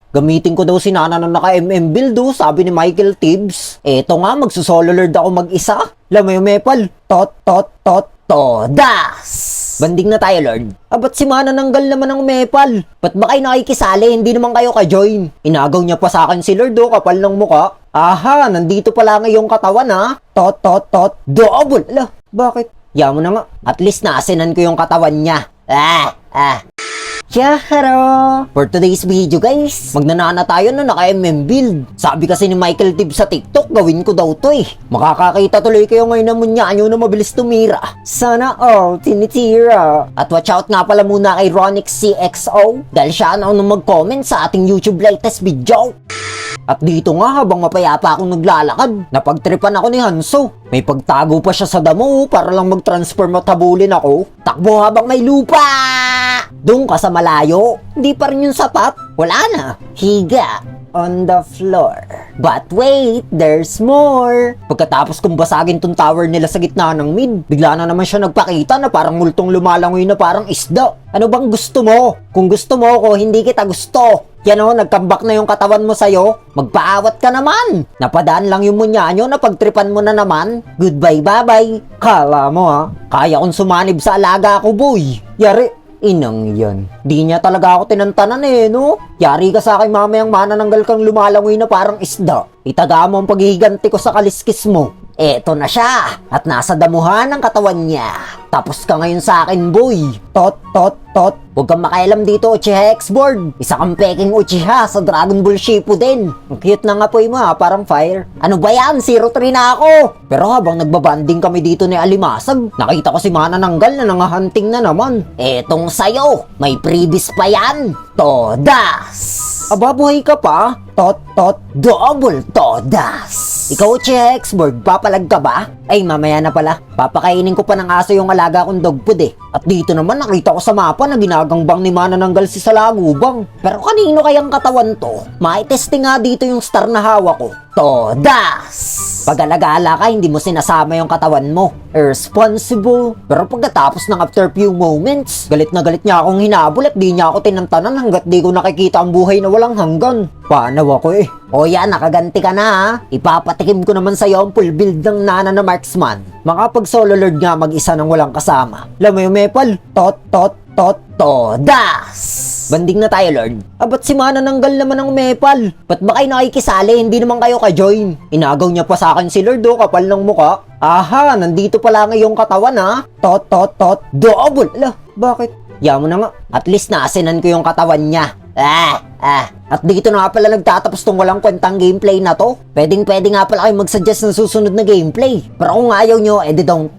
Gamitin ko daw si Nana na naka-MM build oh, sabi ni Michael Tibbs. Eto nga, magsusolo lord ako mag-isa. Alam mo yung Mepal? Todas! Banding na tayo, Lord. Ba't si Manananggal naman ng Mepal? Ba't ba kayo nakikisali? Hindi naman kayo ka-join. Inagaw niya pa sa akin si Lord, oh, kapal ng muka. Aha, nandito pala ngayong katawan, ha? Double. Ala, bakit? Yaman na nga. At least naasinan ko yung katawan niya. Yaharo! For today's video guys, magnanana tayo na naka-MM build. Sabi kasi ni Michael Tibbs sa TikTok, gawin ko daw to eh. Makakakita tuloy kayo ngayon na munyanyo na mabilis tumira. Sana all tinitira. At watch out nga pala muna kay Ronix CXO dahil siya na nung mag-comment sa ating YouTube latest video. At dito nga habang mapayapa akong naglalakad, napagtripan ako ni Hanso. May pagtago pa siya sa damo para lang mag-transform at habulin ako. Takbo habang may lupa! Doon ka sa malayo, hindi pa rin yung sapat. Wala na. Higa on the floor. But wait, there's more. Pagkatapos kong basagin tong tower nila sa gitna ng mid, bigla na naman siya nagpakita na parang multong lumalangoy na parang isda. Ano bang gusto mo? Kung gusto mo ko, hindi kita gusto. Yan o, nagkambak na yung katawan mo sa'yo. Magpaawat ka naman. Napadaan lang yung munyanyo na pagtripan mo na naman. Goodbye, bye-bye. Kala mo ha, kaya kong sumanib sa alaga ko, boy. Yari. Inang yan. Di niya talaga ako tinantanan eh, no? Yari ka sa akin mamayang manananggal kang lumalangoy na parang isda. Itaga mo ang paghihiganti ko sa kaliskis mo. Eto na siya. At nasa damuhan ang katawan niya. Tapos ka ngayon sa akin, boy. Tot. Huwag kang makialam dito, Uchiha X-Board. Isa kang peking Uchiha sa Dragon Ball Shippuden. Ang cute na nga po mo ha, parang fire. Ano ba yan? 0-3 na ako. Pero habang nagbabanding kami dito ni Alimasag, nakita ko si Manananggal na nangahunting na naman. Etong sayo, may previous pa yan. Todas! Aba, buhay ka pa? Double todas! Ikaw, Uchiha X-Board, papalag ka ba? Ay, mamaya na pala. Papakainin ko pa ng aso yung alaga kong dog food eh. At dito naman nakita ko sa mapa na ginagangbang ni Manananggal si Salagubang. Pero kanino kayang katawan to? Maitesting nga dito yung star na hawak ko. Todas! Pag alagala ka, hindi mo sinasama yung katawan mo. Irresponsible. Pero pagkatapos ng after few moments, galit na galit niya akong hinabol at di niya ako tinantanan hanggat di ko nakikita ang buhay na walang hanggan. Paanaw ako eh. O yan, nakaganti ka na ha. Ipapatikim ko naman sa'yo ang full build ng Nana na marksman. Makapag solo lord nga mag-isa nang walang kasama. Alam mo yung Mepal? Todas! Banding na tayo, Lord. Ba't si Manananggal naman ng Mepal? Ba't ba kayo nakikisali? Hindi naman kayo ka-join. Inagaw niya pa sa akin si Lord, oh, kapal ng muka. Aha, nandito pala ngayong katawan, ha? Double. Ala, bakit? Yaman na nga. At least naasinan ko yung katawan niya. At dito na nga pala nagtatapos tong walang kwentang gameplay na to. Pwedeng nga pala kayo mag-suggest ng susunod na gameplay. Pero kung ayaw nyo, edi don't.